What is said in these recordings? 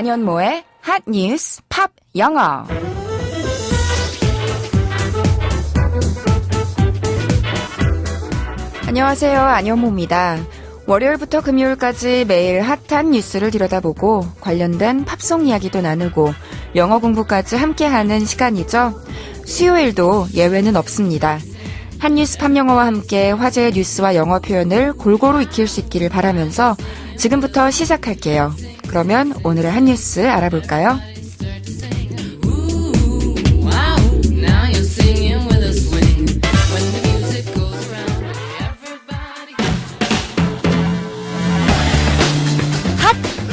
안현모의 핫 뉴스 팝 영어. 안녕하세요. 안현모입니다. 월요일부터 금요일까지 매일 핫한 뉴스를 들여다보고 관련된 팝송 이야기도 나누고 영어 공부까지 함께하는 시간이죠. 수요일도 예외는 없습니다. 핫뉴스 팝영어와 함께 화제의 뉴스와 영어 표현을 골고루 익힐 수 있기를 바라면서 지금부터 시작할게요. 그러면 오늘의 핫뉴스 알아볼까요?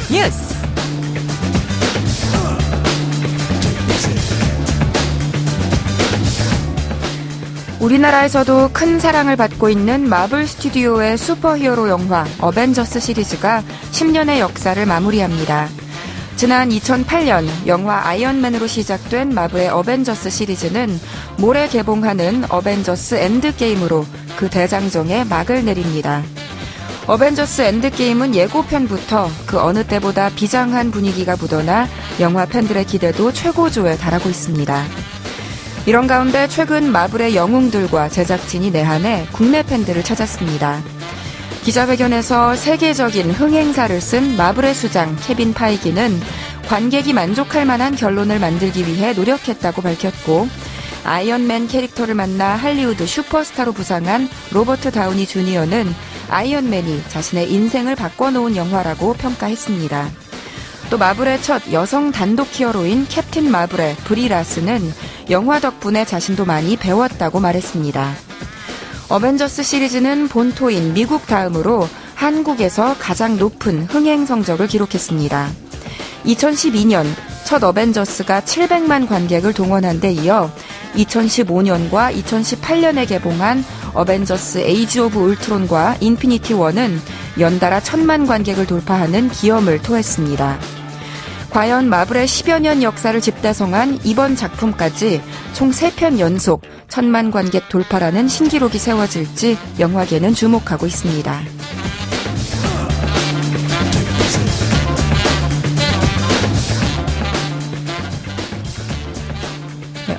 핫뉴스! 우리나라에서도 큰 사랑을 받고 있는 마블 스튜디오의 슈퍼히어로 영화 어벤져스 시리즈가 10년의 역사를 마무리합니다. 지난 2008년 영화 아이언맨으로 시작된 마블의 어벤져스 시리즈는 모레 개봉하는 어벤져스 엔드게임으로 그 대장정에 막을 내립니다. 어벤져스 엔드게임은 예고편부터 그 어느 때보다 비장한 분위기가 묻어나 영화 팬들의 기대도 최고조에 달하고 있습니다. 이런 가운데 최근 마블의 영웅들과 제작진이 내한해 국내 팬들을 찾았습니다. 기자회견에서 세계적인 흥행사를 쓴 마블의 수장 케빈 파이기는 관객이 만족할 만한 결론을 만들기 위해 노력했다고 밝혔고, 아이언맨 캐릭터를 만나 할리우드 슈퍼스타로 부상한 로버트 다우니 주니어는 아이언맨이 자신의 인생을 바꿔놓은 영화라고 평가했습니다. 또 마블의 첫 여성 단독 히어로인 캡틴 마블의 브리 라스는 영화 덕분에 자신도 많이 배웠다고 말했습니다. 어벤져스 시리즈는 본토인 미국 다음으로 한국에서 가장 높은 흥행 성적을 기록했습니다. 2012년 첫 어벤져스가 700만 관객을 동원한 데 이어 2015년과 2018년에 개봉한 어벤져스 에이지 오브 울트론과 인피니티 워는 연달아 1000만 관객을 돌파하는 기염을 토했습니다. 과연 마블의 10여 년 역사를 집대성한 이번 작품까지 총 3편 연속 1000만 관객 돌파라는 신기록이 세워질지 영화계는 주목하고 있습니다.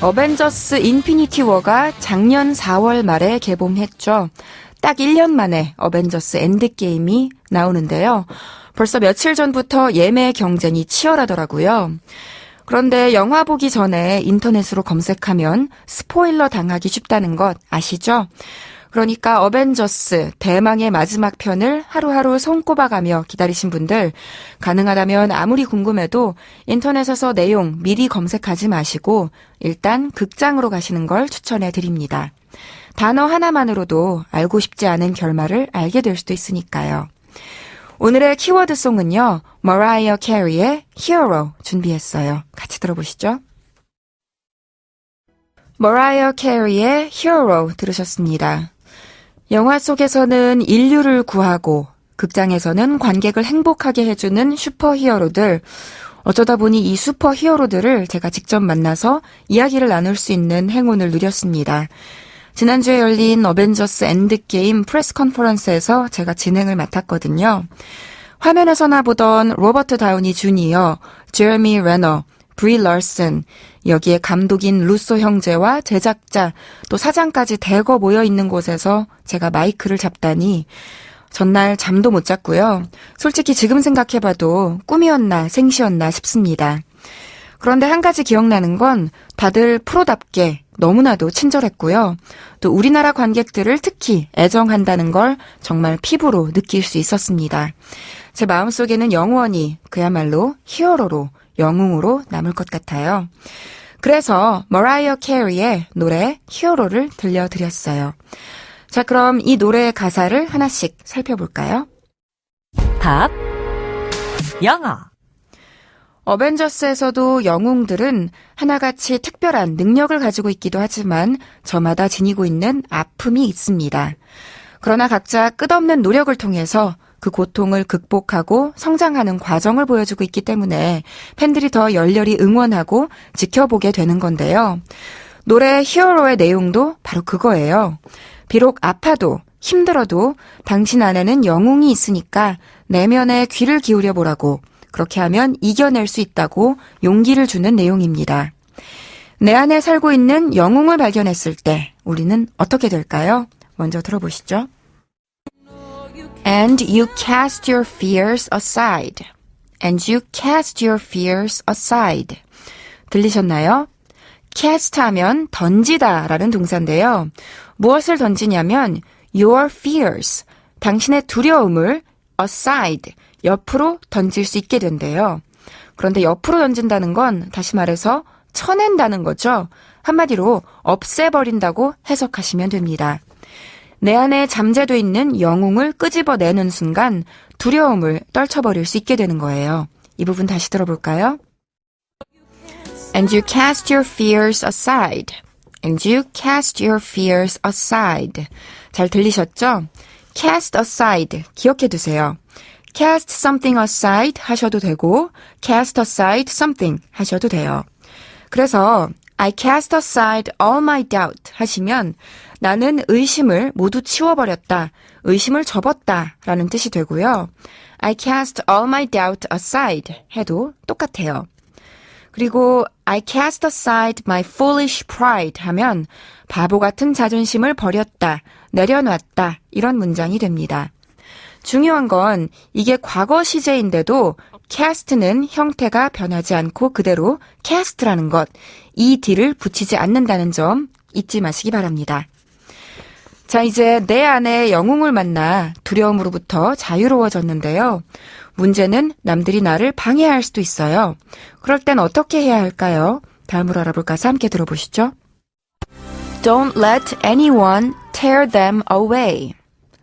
어벤져스 인피니티 워가 작년 4월 말에 개봉했죠. 딱 1년 만에 어벤져스 엔드게임이 나오는데요. 벌써 며칠 전부터 예매 경쟁이 치열하더라고요. 그런데 영화 보기 전에 인터넷으로 검색하면 스포일러 당하기 쉽다는 것 아시죠? 그러니까 어벤져스 대망의 마지막 편을 하루하루 손꼽아가며 기다리신 분들, 가능하다면 아무리 궁금해도 인터넷에서 내용 미리 검색하지 마시고 일단 극장으로 가시는 걸 추천해 드립니다. 단어 하나만으로도 알고 싶지 않은 결말을 알게 될 수도 있으니까요. 오늘의 키워드송은요, 머라이어 캐리의 Hero 준비했어요. 같이 들어보시죠. 머라이어 캐리의 Hero 들으셨습니다. 영화 속에서는 인류를 구하고 극장에서는 관객을 행복하게 해주는 슈퍼히어로들, 어쩌다 보니 이 슈퍼히어로들을 제가 직접 만나서 이야기를 나눌 수 있는 행운을 누렸습니다. 지난주에 열린 어벤져스 엔드게임 프레스 컨퍼런스에서 제가 진행을 맡았거든요. 화면에서나 보던 로버트 다우니 주니어, 제레미 레너, 브리 럴슨, 여기에 감독인 루소 형제와 제작자, 또 사장까지 대거 모여있는 곳에서 제가 마이크를 잡다니 전날 잠도 못 잤고요. 솔직히 지금 생각해봐도 꿈이었나 생시였나 싶습니다. 그런데 한 가지 기억나는 건 다들 프로답게 너무나도 친절했고요. 또 우리나라 관객들을 특히 애정한다는 걸 정말 피부로 느낄 수 있었습니다. 제 마음속에는 영원히 그야말로 히어로로, 영웅으로 남을 것 같아요. 그래서 머라이어 캐리의 노래 히어로를 들려드렸어요. 자, 그럼 이 노래의 가사를 하나씩 살펴볼까요? 팝 영어. 어벤져스에서도 영웅들은 하나같이 특별한 능력을 가지고 있기도 하지만 저마다 지니고 있는 아픔이 있습니다. 그러나 각자 끝없는 노력을 통해서 그 고통을 극복하고 성장하는 과정을 보여주고 있기 때문에 팬들이 더 열렬히 응원하고 지켜보게 되는 건데요. 노래 히어로의 내용도 바로 그거예요. 비록 아파도 힘들어도 당신 안에는 영웅이 있으니까 내면에 귀를 기울여 보라고, 그렇게 하면 이겨낼 수 있다고 용기를 주는 내용입니다. 내 안에 살고 있는 영웅을 발견했을 때 우리는 어떻게 될까요? 먼저 들어보시죠. And you cast your fears aside. And you cast your fears aside. 들리셨나요? cast 하면 던지다 라는 동사인데요. 무엇을 던지냐면 your fears, 당신의 두려움을 aside, 옆으로 던질 수 있게 된대요. 그런데 옆으로 던진다는 건 다시 말해서 쳐낸다는 거죠. 한마디로 없애버린다고 해석하시면 됩니다. 내 안에 잠재되어 있는 영웅을 끄집어내는 순간 두려움을 떨쳐버릴 수 있게 되는 거예요. 이 부분 다시 들어볼까요? And you cast your fears aside. And you cast your fears aside. 잘 들리셨죠? cast aside 기억해 두세요. cast something aside 하셔도 되고 cast aside something 하셔도 돼요. 그래서 I cast aside all my doubt 하시면 나는 의심을 모두 치워버렸다, 의심을 접었다 라는 뜻이 되고요. I cast all my doubt aside 해도 똑같아요. 그리고 I cast aside my foolish pride 하면 바보 같은 자존심을 버렸다, 내려놨다 이런 문장이 됩니다. 중요한 건 이게 과거 시제인데도 cast는 형태가 변하지 않고 그대로 cast라는 것, ed를 붙이지 않는다는 점 잊지 마시기 바랍니다. 자, 이제 내 안에 영웅을 만나 두려움으로부터 자유로워졌는데요. 문제는 남들이 나를 방해할 수도 있어요. 그럴 땐 어떻게 해야 할까요? 다음으로 알아볼까서 함께 들어보시죠. Don't let anyone tear them away.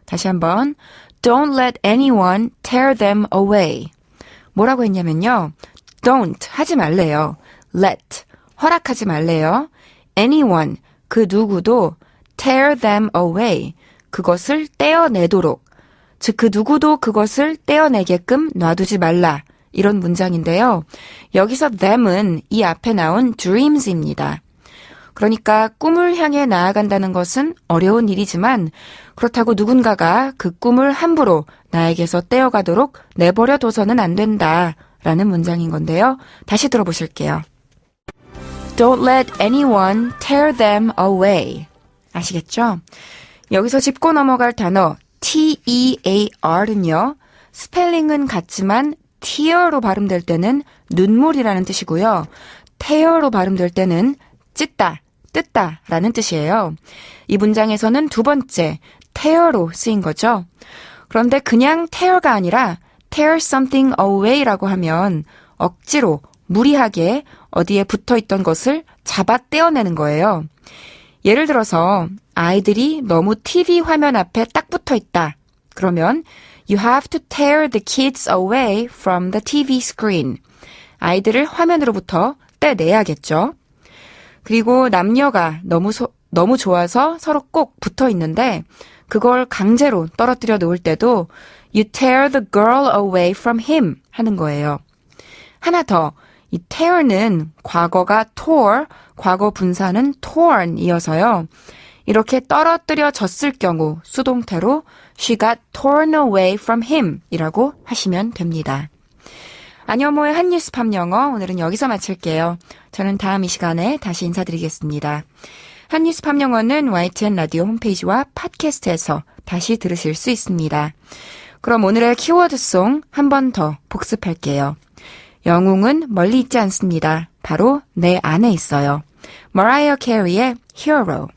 다시 한번. Don't let anyone tear them away. 뭐라고 했냐면요. Don't 하지 말래요. Let 허락하지 말래요. Anyone 그 누구도 tear them away 그것을 떼어내도록 즉 그 누구도 그것을 떼어내게끔 놔두지 말라 이런 문장인데요. 여기서 them은 이 앞에 나온 dreams입니다. 그러니까 꿈을 향해 나아간다는 것은 어려운 일이지만 그렇다고 누군가가 그 꿈을 함부로 나에게서 떼어가도록 내버려 둬서는 안 된다라는 문장인 건데요. 다시 들어보실게요. Don't let anyone tear them away. 아시겠죠? 여기서 짚고 넘어갈 단어 tear는요. 스펠링은 같지만 tear로 발음될 때는 눈물이라는 뜻이고요. tear로 발음될 때는 찢다, 뜯다 라는 뜻이에요. 이 문장에서는 두 번째 tear로 쓰인 거죠. 그런데 그냥 tear가 아니라 tear something away라고 하면 억지로 무리하게 어디에 붙어있던 것을 잡아 떼어내는 거예요. 예를 들어서 아이들이 너무 TV 화면 앞에 딱 붙어있다. 그러면 You have to tear the kids away from the TV screen. 아이들을 화면으로부터 떼내야겠죠. 그리고 남녀가 너무 좋아서 서로 꼭 붙어있는데 그걸 강제로 떨어뜨려 놓을 때도 You tear the girl away from him 하는 거예요. 하나 더. 이 tear는 과거가 tore, 과거 분사는 torn이어서요. 이렇게 떨어뜨려졌을 경우 수동태로 She got torn away from him 이라고 하시면 됩니다. 안여모의 한뉴스 팝영어 오늘은 여기서 마칠게요. 저는 다음 이 시간에 다시 인사드리겠습니다. 한뉴스 팝영어는 YTN 라디오 홈페이지와 팟캐스트에서 다시 들으실 수 있습니다. 그럼 오늘의 키워드송 한 번 더 복습할게요. 영웅은 멀리 있지 않습니다. 바로 내 안에 있어요. 머라이어 캐리의 Hero.